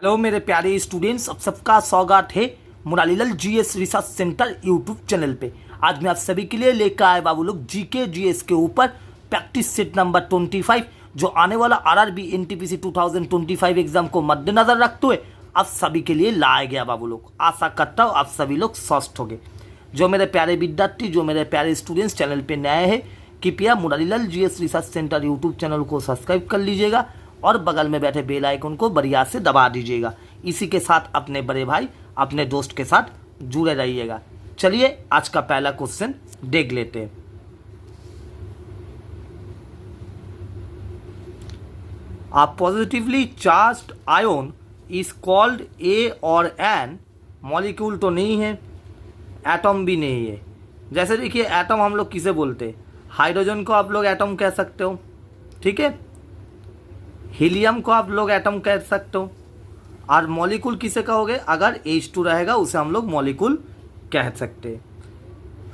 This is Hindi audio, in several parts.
हेलो मेरे प्यारे स्टूडेंट्स, आप सबका स्वागत है Murarilal GS research centre YouTube channel पे। आज मैं आप सभी के लिए लेकर आए बाबू लोग जीके जीएस के ऊपर प्रैक्टिस सेट नंबर 25 जो आने वाला आरआरबी एनटीपीसी 2025 एग्जाम को मद्देनजर रखते हुए आप सभी के लिए लाया गया बाबू लोग। आशा करता हूँ आप सभी लोग स्वस्थ होंगे। जो मेरे प्यारे विद्यार्थी, जो मेरे प्यारे स्टूडेंट्स चैनल पर नए हैं, कृपया Murarilal GS research centre YouTube channel को सब्सक्राइब कर लीजिएगा और बगल में बैठे बेल आइकन को बढ़िया से दबा दीजिएगा। इसी के साथ अपने बड़े भाई, अपने दोस्त के साथ जुड़े रहिएगा। चलिए आज का पहला क्वेश्चन देख लेते हैं। A positively charged ion is called A और N। मॉलिक्यूल तो नहीं है, एटम भी नहीं है। जैसे देखिए एटम हम लोग किसे बोलते हैं? हाइड्रोजन को आप लोग एटम कह सकते हो, ठीक है। हीलियम को आप लोग एटम कह सकते हो। और मॉलिक्यूल किसे कहोगे? अगर H2 रहेगा उसे हम लोग मॉलिक्यूल कह सकते हैं।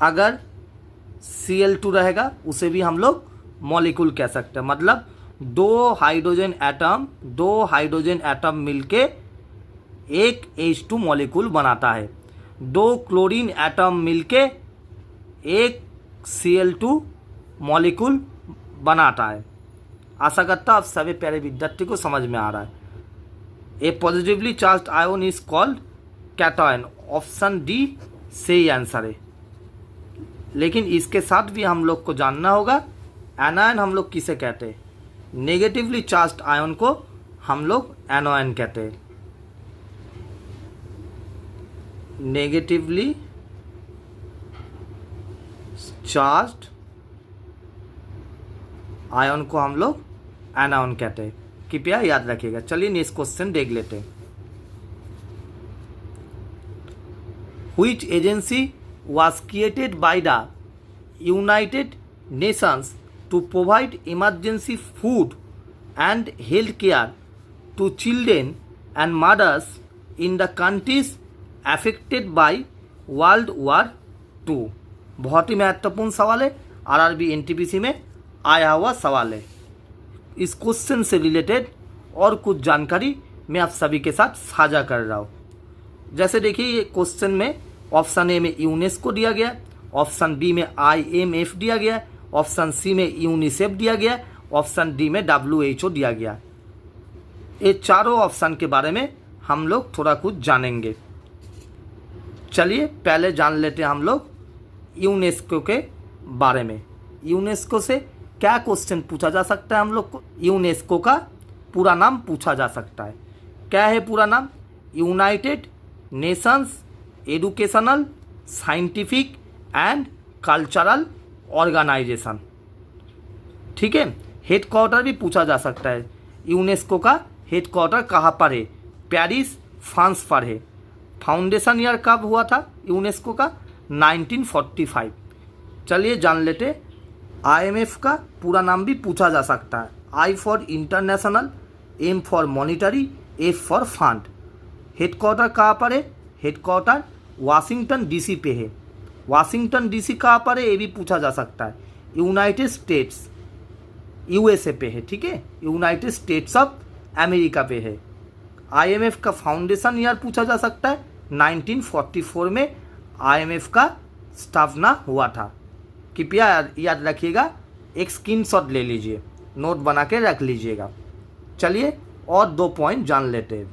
अगर Cl2 रहेगा उसे भी हम लोग मॉलिक्यूल कह सकते हैं। मतलब दो हाइड्रोजन एटम मिलके एक H2 मॉलिक्यूल बनाता है। दो क्लोरीन एटम मिलके एक Cl2 मॉलिक्यूल बनाता है। आशा करता आप सभी प्यारे विद्यार्थी को समझ में आ रहा है। A positively charged ion is called cation. Option D सही आंसर है। लेकिन इसके साथ भी हम लोग को जानना होगा एनायन हम लोग किसे कहते हैं? नेगेटिवली चार्ज्ड आयन को हम लोग एनोयन कहते हैं। नेगेटिवली चार्ज्ड आयन को हम लोग एनायन कहते हैं। कृपया याद रखिएगा। चलिए नेक्स्ट क्वेश्चन देख लेते हैं। Which agency was created by the United Nations to provide emergency food and health care to children and mothers in the countries affected by World War II? बहुत ही महत्वपूर्ण सवाल है, आरआरबी एनटीपीसी में आया हुआ सवाल है। इस क्वेश्चन से रिलेटेड और कुछ जानकारी मैं आप सभी के साथ साझा कर रहा हूँ। जैसे देखिए ये क्वेश्चन में ऑप्शन ए में यूनेस्को दिया गया, ऑप्शन बी में IMF दिया गया, ऑप्शन सी में यूनिसेफ दिया गया, ऑप्शन डी में WHO दिया गया। ये चारों ऑप्शन के बारे में हम लोग थोड़ा कुछ जानेंगे। चलिए पहले जान लेते हैं हम लोग यूनेस्को के बारे में। यूनेस्को से क्या क्वेश्चन पूछा जा सकता है हम लोग को? यूनेस्को का पूरा नाम पूछा जा सकता है। क्या है पूरा नाम? United Nations Educational Scientific and Cultural Organization, ठीक है। हेडक्वार्टर भी पूछा जा सकता है। यूनेस्को का हेडक्वार्टर कहाँ पर है? पेरिस फ्रांस पर है। फाउंडेशन ईयर कब हुआ था यूनेस्को का? 1945। चलिए जान लेते। IMF का पूरा नाम भी पूछा जा सकता है। I for international, M for monetary, F for fund. Headquarter कहाँ पर है? हेडक्वार्टर वाशिंगटन DC पे है। वाशिंगटन DC कहाँ पर है ये भी पूछा जा सकता है। यूनाइटेड स्टेट्स USA पे है, ठीक है। यूनाइटेड स्टेट्स ऑफ अमेरिका पे है। IMF का फाउंडेशन ईयर पूछा जा सकता है। 1944 में IMF का स्थापना हुआ था। कृपया याद रखिएगा, एक स्क्रीनशॉट ले लीजिए, नोट बना के रख लीजिएगा। चलिए और 2 पॉइंट जान लेते हैं।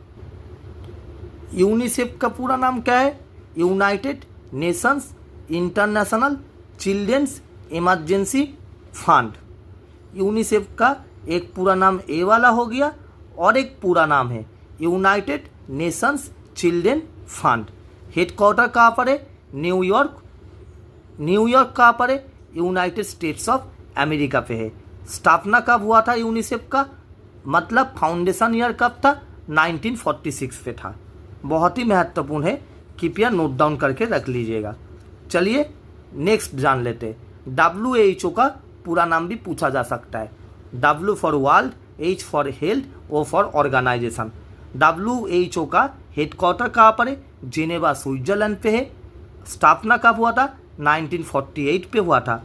यूनिसेफ का पूरा नाम क्या है? United Nations International Children's Emergency Fund. UNICEF का एक पूरा नाम ए वाला हो गया और एक पूरा नाम है United Nations children fund. Headquarter कहाँ पर है? न्यूयॉर्क कहाँ पर है? यूनाइटेड स्टेट्स ऑफ अमेरिका पे है। स्थापना कब हुआ था यूनिसेफ का? मतलब फाउंडेशन ईयर कब था? 1946 पे था। बहुत ही महत्वपूर्ण है, कृपया नोट डाउन करके रख लीजिएगा। चलिए नेक्स्ट जान लेते हैं। WHO का पूरा नाम भी पूछा जा सकता है। W for world, H for health, O for organization. WHO का हेडक्वार्टर कहाँ पर है? जेनेवा स्विट्जरलैंड पे है। स्थापना कब हुआ था? 1948 पे हुआ था।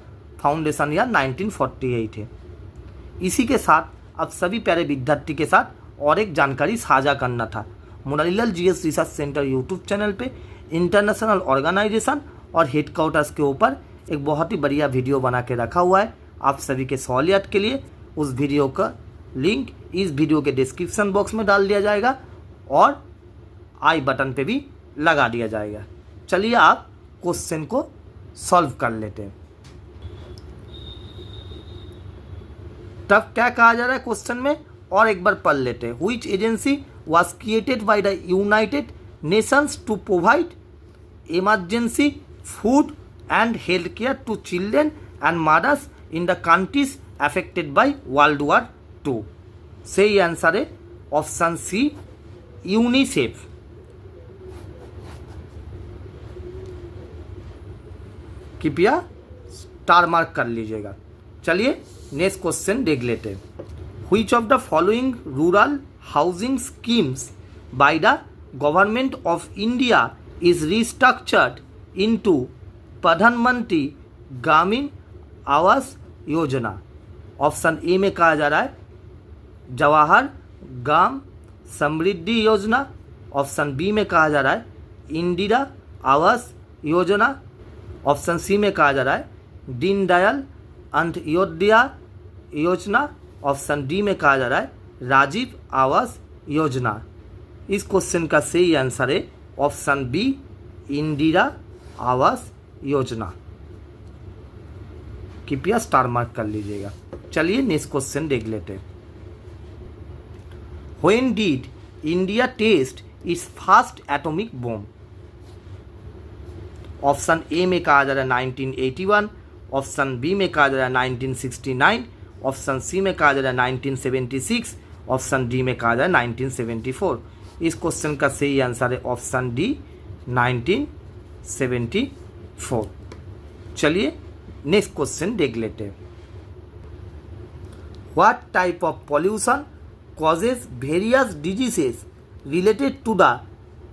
फाउंडेशन ईयर 1948 है। इसी के साथ अब सभी प्यारे विद्यार्थी के साथ और एक जानकारी साझा करना था। Monalilal GS research centre YouTube channel पे इंटरनेशनल ऑर्गेनाइजेशन और हेडक्वार्टर्स के ऊपर एक बहुत ही बढ़िया वीडियो बना के रखा हुआ है आप सभी के सहूलियत के लिए। उस वीडियो का लिंक इस वीडियो के डिस्क्रिप्शन बॉक्स में डाल दिया जाएगा और आई बटन पे भी लगा दिया जाएगा। चलिए आप क्वेश्चन को सॉल्व कर लेते हैं। तब क्या कहा जा रहा है क्वेश्चन में, और एक बार पढ़ लेते हैं। Which agency was created by the United Nations to provide emergency food and health care to children and mothers in the countries affected by world war 2। सही आंसर है ऑप्शन सी, यूनिसेफ। कृपया स्टार मार्क कर लीजिएगा। चलिए नेक्स्ट क्वेश्चन देख लेते हैं। Which of the following rural housing schemes by the government of India is restructured into Pradhan Mantri Gramin Awas Yojana. Option A में कहा जा रहा है जवाहर ग्राम समृद्धि योजना। ऑप्शन बी में कहा जा रहा है इंदिरा आवास योजना। ऑप्शन सी में कहा जा रहा है दीनदयाल अंत्योदय योजना। ऑप्शन डी में कहा जा रहा है राजीव आवास योजना। इस क्वेश्चन का सही आंसर है ऑप्शन बी, इंदिरा आवास योजना। कृपया स्टार मार्क कर लीजिएगा। चलिए नेक्स्ट क्वेश्चन देख लेते हैं। When did India test its first atomic bomb. Option A में कहा जा रहा है 1981। ऑप्शन बी में कहा जा रहा है 1969। ऑप्शन सी में कहा जा रहा है 1976। ऑप्शन डी में कहा जा रहा है 1974। इस क्वेश्चन का सही आंसर है ऑप्शन डी, 1974। चलिए नेक्स्ट क्वेश्चन देख लेते हैं। What type of pollution causes various diseases related to the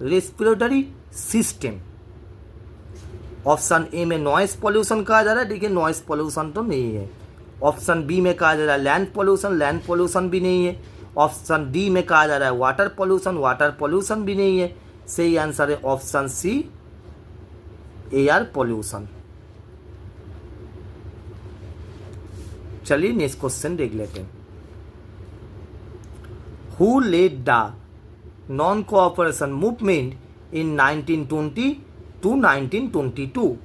respiratory system. Option A में नॉइस पॉल्यूशन कहा जा रहा है, देखिए नॉइस पॉल्यूशन तो नहीं है। ऑप्शन बी में कहा जा रहा है लैंड पॉल्यूशन भी नहीं है। ऑप्शन डी में कहा जा रहा है वाटर पॉल्यूशन भी नहीं है। सही आंसर है ऑप्शन सी, एयर पॉल्यूशन। चलिए नेक्स्ट क्वेश्चन देख लेते हैं। Who led the non cooperation movement in 1920 to 1922।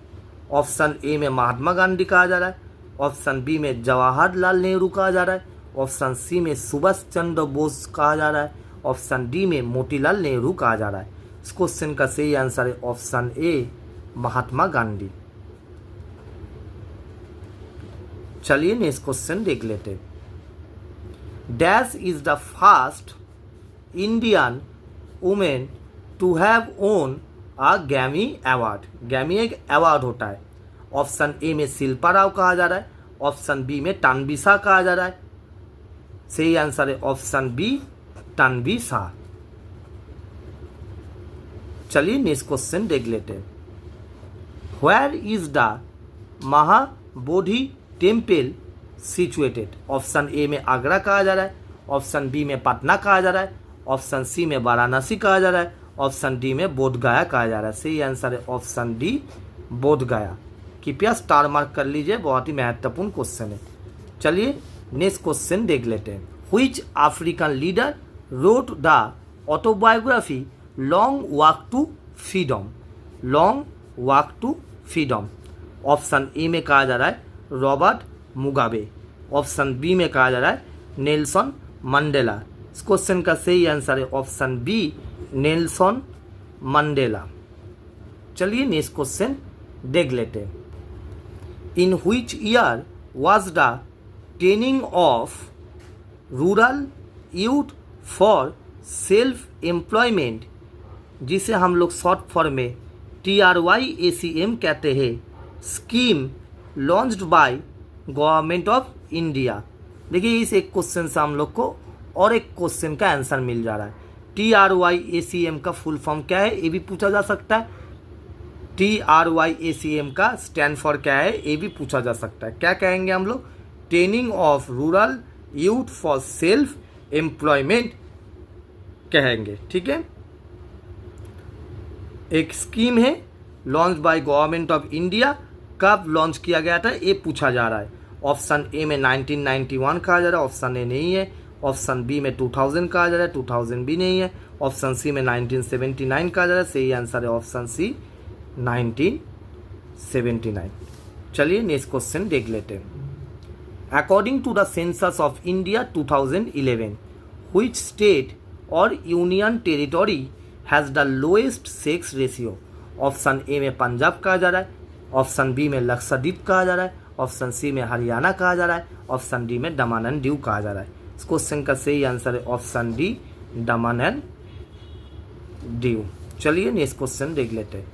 Option A में महात्मा गांधी कहा जा रहा है। ऑप्शन बी में जवाहरलाल नेहरू कहा जा रहा है। ऑप्शन सी में सुभाष चंद्र बोस कहा जा रहा है। ऑप्शन डी में मोतीलाल नेहरू कहा जा रहा है। इस क्वेश्चन का सही आंसर है ऑप्शन ए, महात्मा गांधी। चलिए नेक्स्ट क्वेश्चन देख लेते हैं। Dash is the first Indian women to have own a Grammy award. Grammy एक अवार्ड होता है। ऑप्शन ए में शिल्पा राव कहा जा रहा है। ऑप्शन बी में तन्वी शाह कहा जा रहा है। सही आंसर है ऑप्शन बी, तन्वी शाह। चलिए नेक्स्ट क्वेश्चन देख लेते हैं। Where is the Mahabodhi temple situated. Option A में आगरा कहा जा रहा है। ऑप्शन बी में पटना कहा जा रहा है। ऑप्शन सी में वाराणसी कहा जा रहा है। ऑप्शन डी में बोधगया कहा जा रहा है। सही आंसर है ऑप्शन डी, बोधगया। कृपया स्टार मार्क कर लीजिए, बहुत ही महत्वपूर्ण क्वेश्चन है। चलिए नेक्स्ट क्वेश्चन देख लेते हैं। Which African leader wrote the autobiography Long Walk to Freedom. Long Walk to Freedom. Option A में कहा जा रहा है रॉबर्ट मुगाबे। ऑप्शन बी में कहा जा रहा है नेल्सन मंडेला। इस क्वेश्चन का सही आंसर है ऑप्शन बी, नेल्सन मंडेला। चलिए नेक्स्ट क्वेश्चन देख लेते हैं। In which year was the training of rural youth for self employment, जिसे हम लोग शॉर्ट फॉर्म में TRYACM कहते हैं, scheme launched by government of India. देखिए इस एक क्वेश्चन से हम लोग को और एक क्वेश्चन का आंसर मिल जा रहा है। TRYACM का फुल फॉर्म क्या है ये भी पूछा जा सकता है। TRYACM का स्टैंड फॉर क्या है ये भी पूछा जा सकता है। क्या कहेंगे हम लोग? Training of rural youth for self employment कहेंगे। ठीक है, एक स्कीम है launch by government of India, कब लॉन्च किया गया था ये पूछा जा रहा है। ऑप्शन ए में 1991 कहा जा रहा है, ऑप्शन ए नहीं है। ऑप्शन बी में 2000 कहा जा रहा है, 2000 भी नहीं है। ऑप्शन सी में 1979 कहा जा रहा है, सही आंसर है ऑप्शन सी 1979। चलिए नेक्स्ट क्वेश्चन देख लेते हैं। According to the census of India 2011, which state और union territory has the lowest sex ratio? Option A में पंजाब कहा जा रहा है, ऑप्शन बी में लक्षद्वीप कहा जा रहा है, ऑप्शन सी में हरियाणा कहा जा रहा है, ऑप्शन डी में दमन एंड दीव कहा जा रहा है। इस क्वेश्चन का सही आंसर है option D Daman and Diu. चलिए नेक्स्ट क्वेश्चन देख लेते हैं।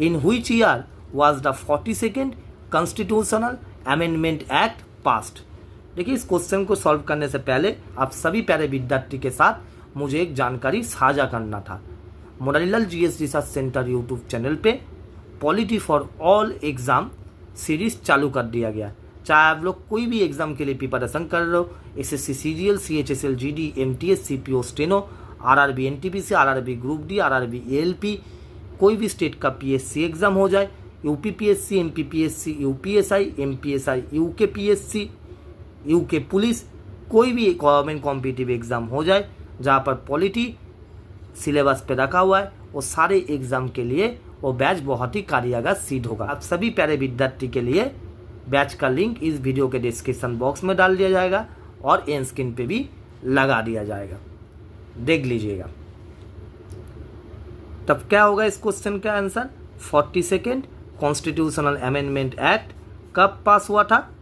In which year was the 42nd constitutional amendment act passed? देखिए इस क्वेश्चन को सॉल्व करने से पहले आप सभी प्यारे विद्यार्थी के साथ मुझे एक जानकारी साझा करना था। Morarilal GS research centre YouTube channel पे polity for all exam series चालू कर दिया गया। चाहे आप लोग कोई भी एग्ज़ाम के लिए प्रिपरेशन कर रहे हो, SSC CGL, CHSL, GD, MTS, CPO, steno, RRB NTPC, RRB group D, RRB ALP, कोई भी स्टेट का पीएससी एग्ज़ाम हो जाए, UPPSC, MPPSC, UPSI, MPSI, UK PSC, UK police, कोई भी गवर्नमेंट कॉम्पिटिटिव एग्ज़ाम हो जाए जहाँ पर पॉलिटी सिलेबस पे रखा हुआ है, वो सारे एग्ज़ाम के लिए वो बैच बहुत ही कार्यगर सिद्ध होगा। आप सभी प्यारे विद्यार्थी के लिए बैच का लिंक इस वीडियो के डिस्क्रिप्शन बॉक्स में डाल दिया जाएगा और एंड स्क्रीन पे भी लगा दिया जाएगा, देख लीजिएगा। तब क्या होगा इस क्वेश्चन का answer? 42nd constitutional amendment act कब पास हुआ था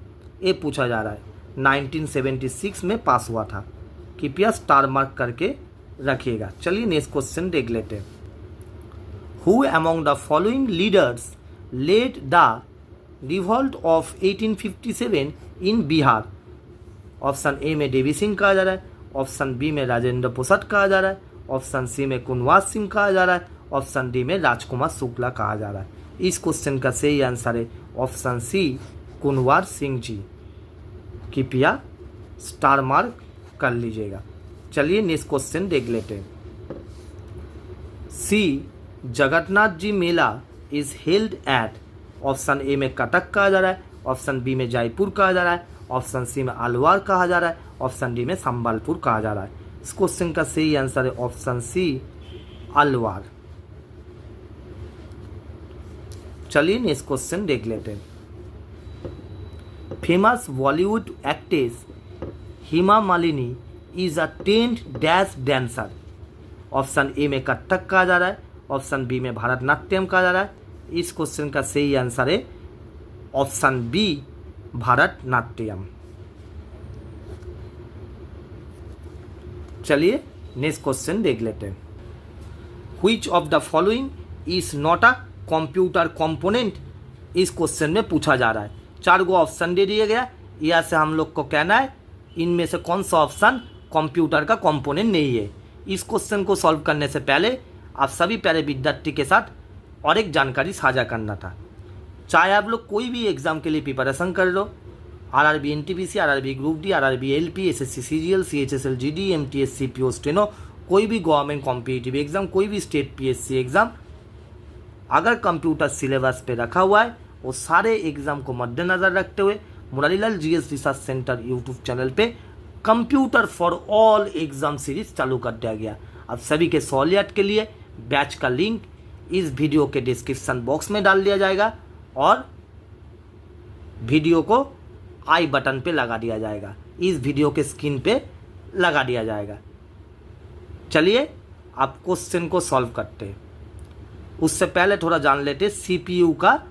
ये पूछा जा रहा है। 1976 में पास हुआ था। कृपया स्टार मार्क करके रखिएगा। चलिए नेक्स्ट क्वेश्चन देख लेते हैं। Who among the following leaders led the revolt of 1857 in Bihar? Option A में देवी सिंह कहा जा रहा है, ऑप्शन बी में राजेंद्र प्रसाद कहा जा रहा है, ऑप्शन सी में कुनवार सिंह कहा जा रहा है, ऑप्शन डी में राजकुमार शुक्ला कहा जा रहा है। इस क्वेश्चन का सही आंसर है ऑप्शन सी कुनवार सिंह जी। कृपया स्टार मार्क कर लीजिएगा। चलिए नेक्स्ट क्वेश्चन देख लेते हैं। सी Jagannath ji mela is held at? Option A में कटक कहा जा रहा है, ऑप्शन बी में जयपुर कहा जा रहा है, ऑप्शन सी में अलवार कहा जा रहा है, ऑप्शन डी में संबलपुर कहा जा रहा है। इस क्वेश्चन का सही आंसर है ऑप्शन सी अलवार। चलिए नेक्स्ट क्वेश्चन देख लेते हैं। Famous Bollywood actress Hema Malini is a trend dash dancer? Option A में कथक कहा जा रहा है, ऑप्शन बी में भारतनाट्यम कहा जा रहा है। इस क्वेश्चन का सही आंसर है ऑप्शन बी भारतनाट्यम। चलिए नेक्स्ट क्वेश्चन देख लेते हैं। Which of the following is not a computer component? इस क्वेश्चन में पूछा जा रहा है। 4 गो ऑप्शन दे दिया गया, यहाँ से हम लोग को कहना है इनमें से कौन सा ऑप्शन कंप्यूटर का कंपोनेंट नहीं है। इस क्वेश्चन को सॉल्व करने से पहले आप सभी प्यारे विद्यार्थी के साथ और एक जानकारी साझा करना था। चाहे आप लोग कोई भी एग्ज़ाम के लिए प्रिपरेशन कर लो, RRB NTPC, RRB group D, RRB LP, SSC CGL, CHSL, GD, MTS, CPO, steno, कोई भी गवर्नमेंट कॉम्पिटिटिव एग्ज़ाम, कोई भी स्टेट पीएससी एग्ज़ाम अगर कंप्यूटर सिलेबस पे रखा हुआ है, वो सारे एग्ज़ाम को मद्देनज़र रखते हुए Morarilal GS research centre YouTube channel पे computer for all exam series चालू कर दिया गया। अब सभी के सहूलियत के लिए बैच का लिंक इस वीडियो के डिस्क्रिप्शन बॉक्स में डाल दिया जाएगा और वीडियो को आई बटन पे लगा दिया जाएगा, इस वीडियो के स्क्रीन पे लगा दिया जाएगा। चलिए आप क्वेश्चन को सॉल्व करते हैं। उससे पहले थोड़ा जान लेते हैं सीपीयू का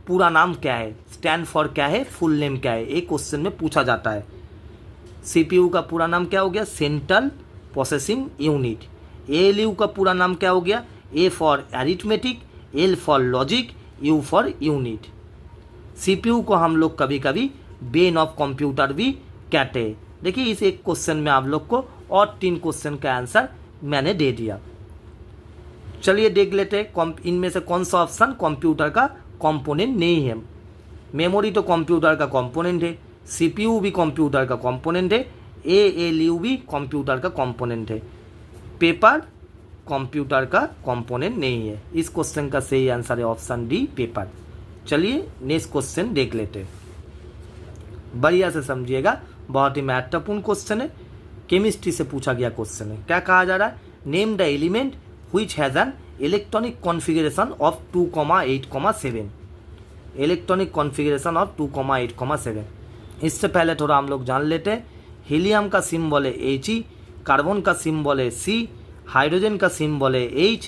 पूरा नाम क्या है, स्टैंड फॉर क्या है, फुल नेम क्या है। एक क्वेश्चन में पूछा जाता है। सीपीयू का पूरा नाम क्या हो गया? Central processing unit. एएलयू का पूरा नाम क्या हो गया? A for arithmetic, L for logic, you for unit. CPU को हम लोग कभी कभी ब्रेन ऑफ कंप्यूटर भी कहते हैं। देखिए इस एक क्वेश्चन में आप लोग को और 3 क्वेश्चन का आंसर मैंने दे दिया। चलिए देख लेते हैं इनमें से कौन सा ऑप्शन कंप्यूटर का कंपोनेंट नहीं है। मेमोरी तो कंप्यूटर का कंपोनेंट है, सीपीयू भी कंप्यूटर का कंपोनेंट है, एएलयू भी कंप्यूटर का कंपोनेंट है, पेपर कंप्यूटर का कंपोनेंट नहीं है। इस क्वेश्चन का सही आंसर है ऑप्शन डी पेपर। चलिए नेक्स्ट क्वेश्चन देख लेते हैं, बढ़िया से समझिएगा, बहुत ही महत्वपूर्ण क्वेश्चन है, केमिस्ट्री से पूछा गया क्वेश्चन है। क्या कहा जा रहा है, name the element which has an electronic configuration of 2,8,7। Electronic configuration of 2,8,7। इससे पहले थोड़ा हम लोग जान लेते हैं, हीलियम का सिंबल है He, कार्बन का सिंबल है C, हाइड्रोजन का सिंबल है H,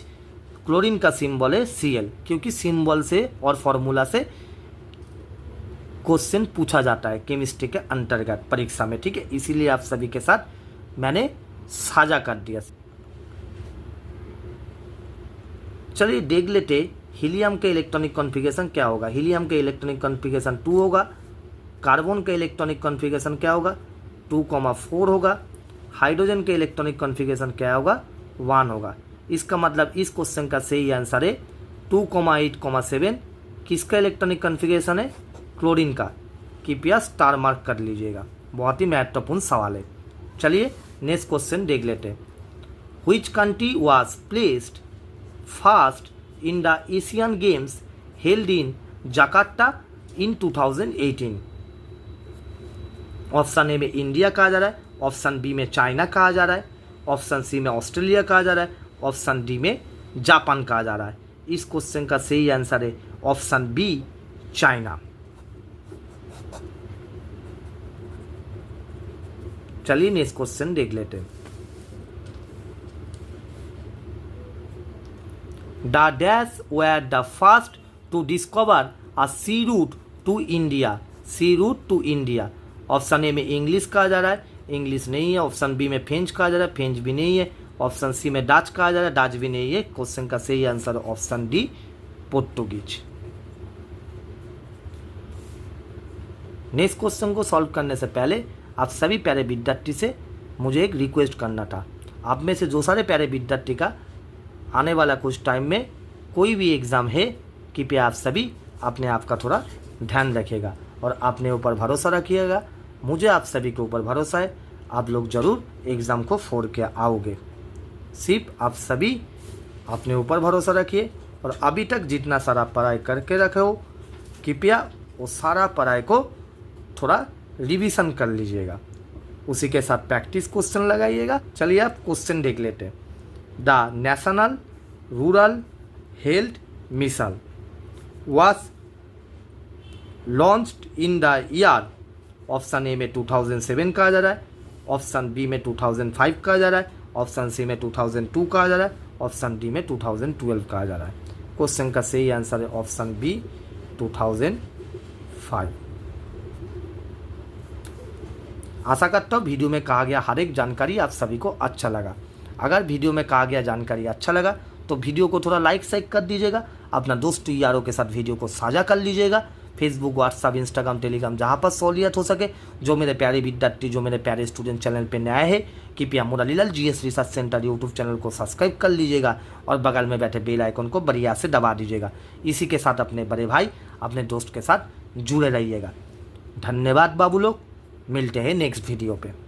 क्लोरीन का सिंबल है Cl, क्योंकि सिंबल से और फॉर्मूला से क्वेश्चन पूछा जाता है केमिस्ट्री के अंतर्गत परीक्षा में, ठीक है, इसीलिए आप सभी के साथ मैंने साझा कर दिया। चलिए देख लेते हीलियम के इलेक्ट्रॉनिक कॉन्फ़िगरेशन क्या होगा। हीलियम के इलेक्ट्रॉनिक कॉन्फ़िगरेशन 2 होगा, कार्बन का इलेक्ट्रॉनिक कॉन्फ़िगरेशन क्या होगा 2,4 होगा, हाइड्रोजन के इलेक्ट्रॉनिक कॉन्फ़िगरेशन क्या होगा 1 होगा। इसका मतलब इस क्वेश्चन का सही आंसर है 2,8,7 किसका इलेक्ट्रॉनिक कॉन्फ़िगरेशन है, क्लोरीन का। कृपया स्टार मार्क कर लीजिएगा, बहुत ही महत्वपूर्ण सवाल है। चलिए नेक्स्ट क्वेश्चन देख लेते हैं, which country was placed first in the Asian games held in Jakarta in 2018। Option A में इंडिया कहा जा रहा है, ऑप्शन बी में चाइना कहा जा रहा है, ऑप्शन सी में ऑस्ट्रेलिया कहा जा रहा है, ऑप्शन डी में जापान कहा जा रहा है। इस क्वेश्चन का सही आंसर है ऑप्शन बी चाइना। चलिए नेक्स्ट क्वेश्चन देख लेते हैं, the dash were the first to discover a sea route to India. Sea route to India, option A में इंग्लिश कहा जा रहा है, इंग्लिश नहीं है, ऑप्शन बी में फ्रेंच कहा जा रहा है, फ्रेंच भी नहीं है, ऑप्शन सी में डच कहा जा रहा है, डच भी नहीं है। क्वेश्चन का सही answer option D Portuguese. Next question को सॉल्व करने से पहले आप सभी प्यारे विद्यार्थी से मुझे एक रिक्वेस्ट करना था, आप में से जो सारे प्यारे विद्यार्थी का आने वाला कुछ टाइम में कोई भी एग्ज़ाम है, कृपया आप सभी अपने आप का थोड़ा ध्यान रखिएगा और अपने ऊपर भरोसा रखिएगा। मुझे आप सभी के ऊपर भरोसा है, आप लोग ज़रूर एग्ज़ाम को फोड़ के आओगे। सिर्फ आप सभी अपने ऊपर भरोसा रखिए और अभी तक जितना सारा पढ़ाई करके रखे हो, कृपया वो सारा पढ़ाई को थोड़ा रिवीजन कर लीजिएगा, उसी के साथ प्रैक्टिस क्वेश्चन लगाइएगा। चलिए आप क्वेश्चन देख लेते हैं, the national rural health mission was launched in the year. Option A में 2007 कहा जा रहा है, ऑप्शन बी में 2005 कहा जा रहा है, ऑप्शन सी में 2002 कहा जा रहा है, ऑप्शन डी में 2012 कहा जा रहा है। क्वेश्चन का सही आंसर है ऑप्शन बी 2005। आशा करता हूँ वीडियो में कहा गया हर एक जानकारी आप सभी को अच्छा लगा। अगर वीडियो में कहा गया जानकारी अच्छा लगा तो वीडियो को थोड़ा लाइक शेयर कर दीजिएगा, अपना दोस्त यारों के साथ वीडियो को साझा कर लीजिएगा, फेसबुक व्हाट्सअप इंस्टाग्राम टेलीग्राम जहाँ पर सहूलियत हो सके। जो मेरे प्यारे विद्यार्थी, जो मेरे प्यारे स्टूडेंट चैनल पे नए हैं, कृपया Murarilal GS research centre YouTube channel को सब्सक्राइब कर लीजिएगा और बगल में बैठे बेल आइकन को बढ़िया से दबा दीजिएगा। इसी के साथ अपने बड़े भाई, अपने दोस्त के साथ जुड़े रहिएगा। धन्यवाद बाबू लोग, मिलते हैं नेक्स्ट वीडियो पे।